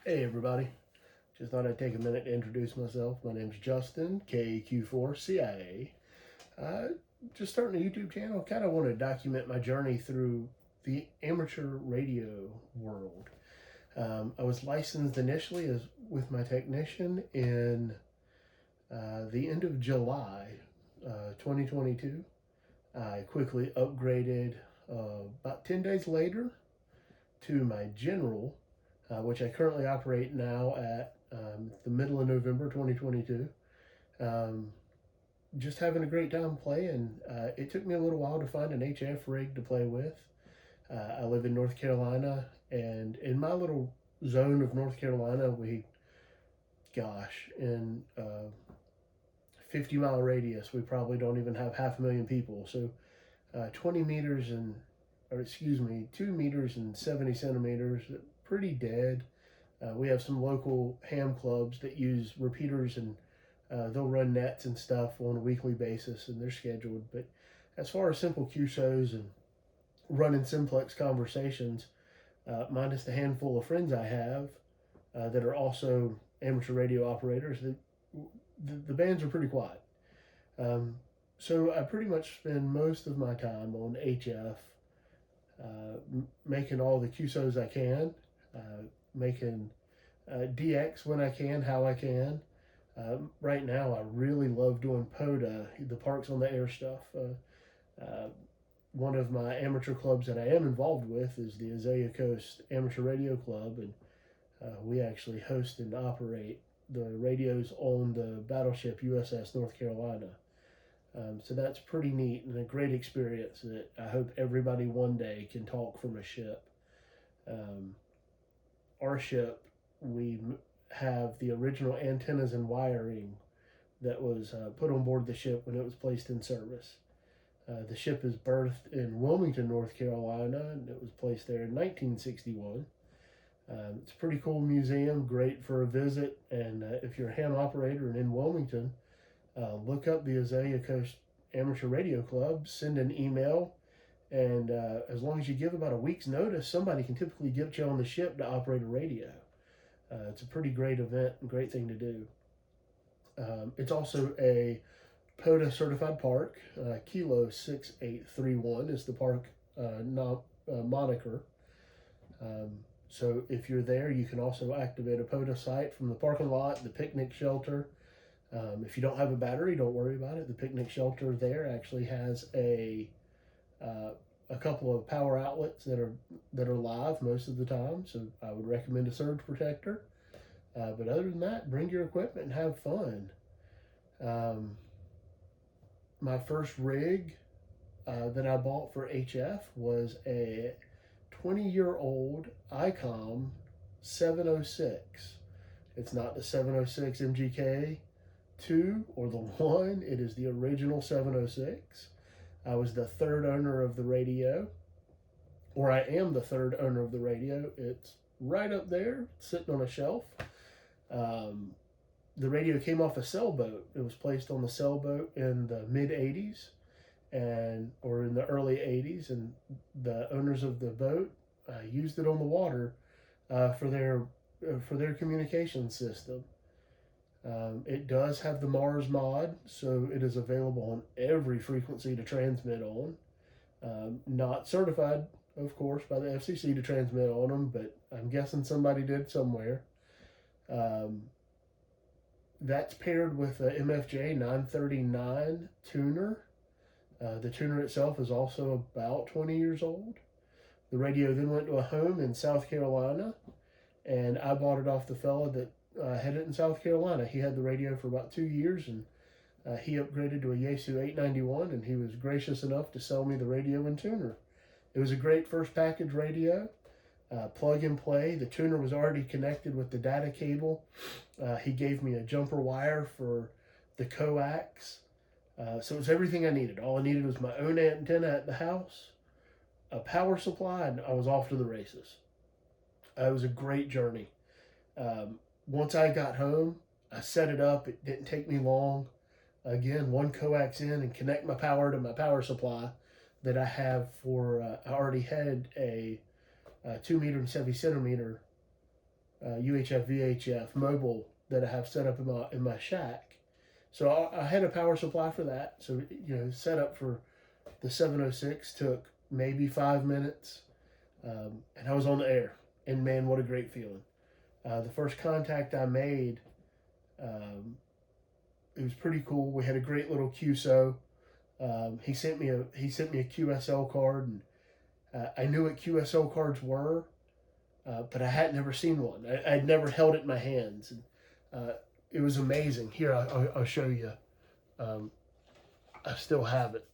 Hey everybody, just thought I'd take a minute to introduce myself. My name's Justin, KQ4CIA. Just starting a YouTube channel, kind of want to document my journey through the amateur radio world. I was licensed initially as with my technician in the end of July 2022. I quickly upgraded about 10 days later to my general, which I currently operate now at the middle of November 2022. Um, just having a great time playing. It took me a little while to find an HF rig to play with. I live in North Carolina, and in my little zone of North Carolina, in 50-mile radius, we probably don't even have 500,000 people. So 20 meters and, or excuse me, 2 meters and 70 centimeters, pretty dead. We have some local ham clubs that use repeaters, and they'll run nets and stuff on a weekly basis, and they're scheduled. But as far as simple QSOs and running simplex conversations, minus the handful of friends I have that are also amateur radio operators, the bands are pretty quiet. So I pretty much spend most of my time on HF, making all the QSOs I can, making DX when I can, how I can. Right now, I really love doing POTA, the Parks on the Air stuff. One of my amateur clubs that I am involved with is the Azalea Coast Amateur Radio Club, and we actually host and operate the radios on the battleship USS North Carolina. So that's pretty neat and a great experience that I hope everybody one day can talk from a ship. Our ship, we have the original antennas and wiring that was put on board the ship when it was placed in service. The ship is berthed in Wilmington, North Carolina, and it was placed there in 1961. It's a pretty cool museum, great for a visit, and if you're a ham operator and in Wilmington, look up the Azalea Coast Amateur Radio Club, send an email, and as long as you give about a week's notice, somebody can typically get you on the ship to operate a radio. It's a pretty great event and great thing to do. It's also a POTA certified park. Kilo 6831 is the park moniker. So if you're there, you can also activate a POTA site from the parking lot, the picnic shelter. If you don't have a battery, don't worry about it. The picnic shelter there actually has a couple of power outlets that are live most of the time. So I would recommend a surge protector. But other than that, bring your equipment and have fun. My first rig that I bought for HF was a 20-year-old ICOM 706. It's not the 706 MGK 2 or the 1. It is the original 706. I was the third owner of the radio, or I am the third owner of the radio. It's right up there, sitting on a shelf. The radio came off a sailboat. It was placed on the sailboat in the mid 80s or in the early 80s, and the owners of the boat used it on the water for their communication system. It does have the Mars mod, so it is available on every frequency to transmit on. Not certified, of course, by the FCC to transmit on them, but I'm guessing somebody did somewhere. That's paired with a MFJ 939 tuner. The tuner itself is also about 20 years old. The radio then went to a home in South Carolina, and I bought it off the fella that had it in South Carolina. He had the radio for about 2 years, and he upgraded to a Yaesu 891, and he was gracious enough to sell me the radio and tuner. It was a great first package radio. Plug and play. The tuner was already connected with the data cable. He gave me a jumper wire for the coax. So it was everything I needed. All I needed was my own antenna at the house, a power supply, and I was off to the races. It was a great journey. Once I got home, I set it up. It didn't take me long. Again, one coax in and connect my power to my power supply that I have for, I already had a 2 meter and 70 centimeter UHF VHF mobile that I have set up in my shack. So I had a power supply for that. So setup for the 706 took maybe 5 minutes, and I was on the air. And man, what a great feeling! The first contact I made, it was pretty cool. We had a great little QSO. He sent me a QSL card, and I knew what QSL cards were, but I had never seen one. I'd never held it in my hands, and it was amazing. Here, I'll show you. I still have it.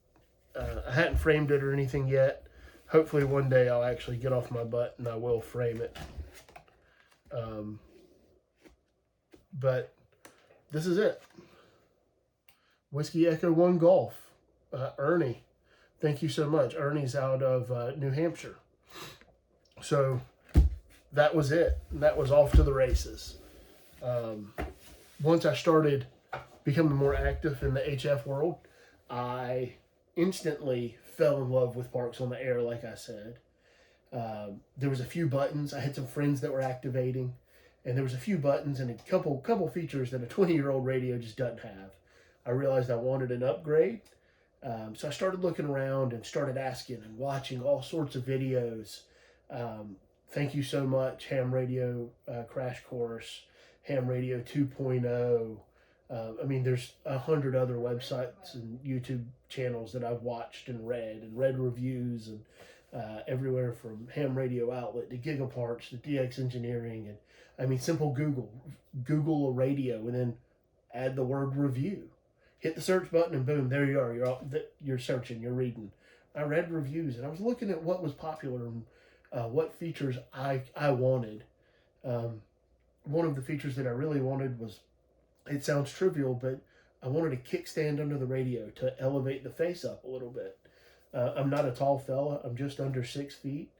I hadn't framed it or anything yet. Hopefully one day I'll actually get off my butt and I will frame it. But this is it. Whiskey Echo 1 Golf. Ernie, thank you so much. Ernie's out of New Hampshire. So that was it. That was off to the races. Once I started becoming more active in the HF world, I instantly fell in love with Parks on the Air, like I said. There was a few buttons. I had some friends that were activating, and there was a few buttons and a couple features that a 20-year-old radio just doesn't have. I realized I wanted an upgrade, so I started looking around and started asking and watching all sorts of videos. Thank you so much, Ham Radio Crash Course, Ham Radio 2.0. I mean, there's 100 other websites and YouTube channels that I've watched and read reviews, and everywhere from Ham Radio Outlet to Gigaparts to DX Engineering. And I mean, simple Google a radio and then add the word review. Hit the search button and boom, there you are. You're searching, you're reading. I read reviews and I was looking at what was popular and what features I wanted. One of the features that I really wanted was, it sounds trivial, but I wanted a kickstand under the radio to elevate the face up a little bit. I'm not a tall fella. I'm just under 6 feet.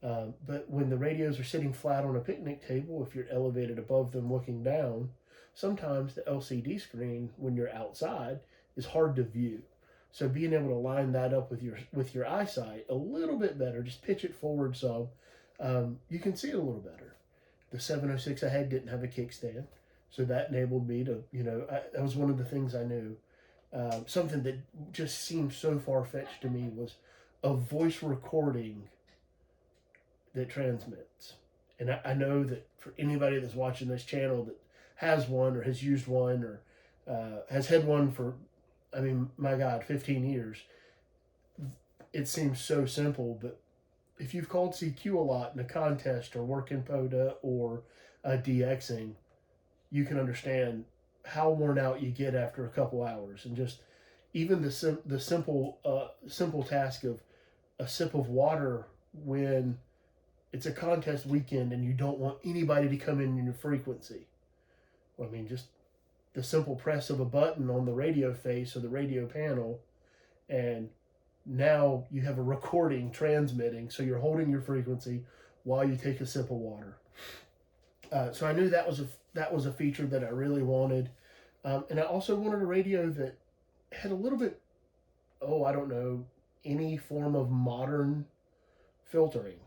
But when the radios are sitting flat on a picnic table, if you're elevated above them looking down, sometimes the LCD screen, when you're outside, is hard to view. So being able to line that up with your eyesight a little bit better, just pitch it forward some, you can see it a little better. The 706 I had didn't have a kickstand, so that enabled me to, that was one of the things I knew. Something that just seemed so far-fetched to me was a voice recording that transmits. And I know that for anybody that's watching this channel that has one or has used one or has had one for, I mean, my God, 15 years, it seems so simple, but if you've called CQ a lot in a contest or work in POTA or DXing, you can understand how worn out you get after a couple hours. And just even the simple task of a sip of water when it's a contest weekend and you don't want anybody to come in your frequency. Well, I mean, just the simple press of a button on the radio face or the radio panel, and now you have a recording transmitting, so you're holding your frequency while you take a sip of water. So I knew that was a feature that I really wanted, and I also wanted a radio that had a little bit, I don't know, any form of modern filtering.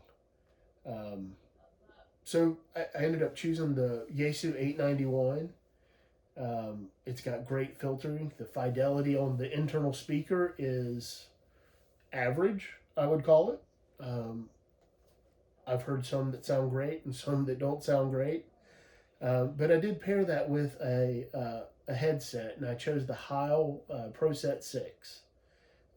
So I ended up choosing the Yaesu 891. It's got great filtering. The fidelity on the internal speaker is average, I would call it. I've heard some that sound great and some that don't sound great. But I did pair that with a headset, and I chose the Heil ProSet 6.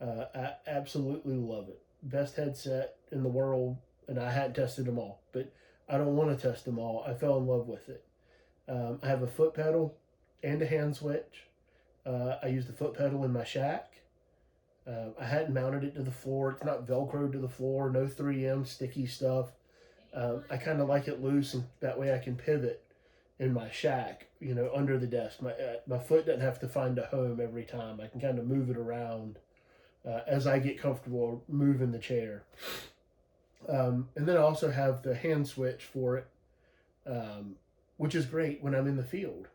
I absolutely love it. Best headset in the world, and I hadn't tested them all, but I don't want to test them all. I fell in love with it. I have a foot pedal and a hand switch. I use the foot pedal in my shack. I hadn't mounted it to the floor. It's not Velcroed to the floor, no 3M sticky stuff. I kind of like it loose, and that way I can pivot in my shack, under the desk. My foot doesn't have to find a home every time. I can kind of move it around as I get comfortable moving the chair. And then I also have the hand switch for it, which is great when I'm in the field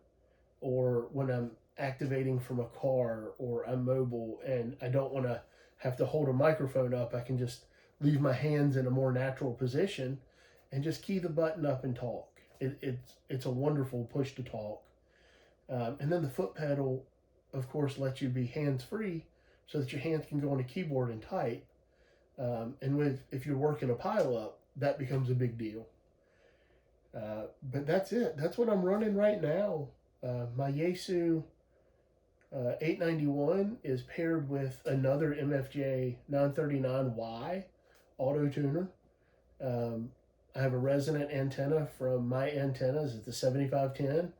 or when I'm activating from a car or I'm mobile and I don't want to have to hold a microphone up. I can just leave my hands in a more natural position and just key the button up and talk. it's a wonderful push to talk. And then the foot pedal, of course, lets you be hands free, so that your hands can go on a keyboard and type. And if you're working a pile up, that becomes a big deal. But that's it. That's what I'm running right now. My Yaesu 891 is paired with another MFJ 939Y auto tuner. I have a resonant antenna from My Antennas. It's a 7510,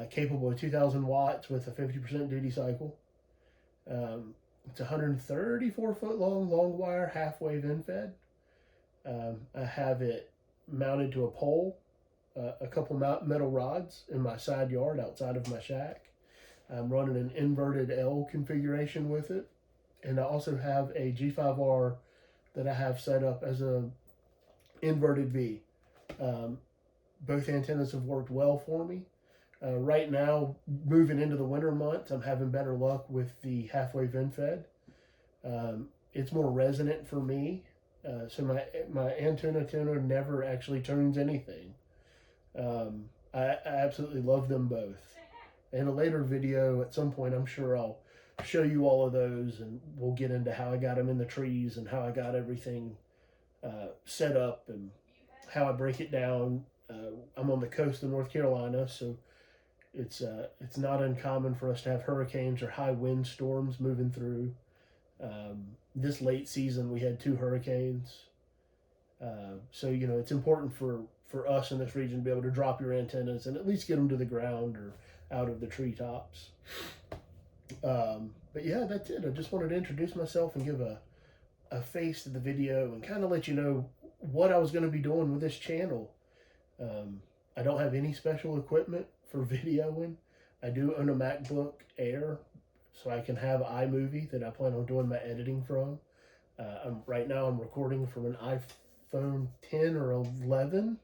capable of 2,000 watts with a 50% duty cycle. It's 134 foot long wire half wave infed. I have it mounted to a pole, a couple metal rods in my side yard outside of my shack. I'm running an inverted L configuration with it. And I also have a G5R that I have set up as a inverted V. Both antennas have worked well for me. Right now, moving into the winter months, I'm having better luck with the half-wave infed. It's more resonant for me. So my antenna tuner never actually tunes anything. I absolutely love them both. In a later video, at some point, I'm sure I'll show you all of those, and we'll get into how I got them in the trees and how I got everything set up and how I break it down. I'm on the coast of North Carolina, so it's not uncommon for us to have hurricanes or high wind storms moving through. This late season, we had 2 hurricanes. So, it's important for us in this region to be able to drop your antennas and at least get them to the ground or out of the treetops. But yeah, that's it. I just wanted to introduce myself and give a face to the video and kind of let you know what I was going to be doing with this channel. I don't have any special equipment for videoing. I do own a MacBook Air, so I can have iMovie that I plan on doing my editing from. Right now I'm recording from an iPhone 10 or 11.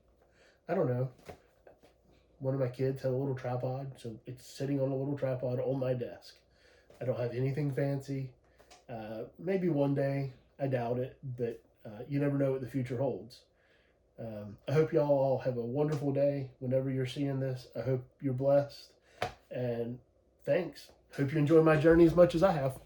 I don't know. One of my kids had a little tripod, so it's sitting on a little tripod on my desk. I don't have anything fancy. Maybe one day, I doubt it, but you never know what the future holds. I hope y'all all have a wonderful day whenever you're seeing this. I hope you're blessed, and thanks. Hope you enjoy my journey as much as I have.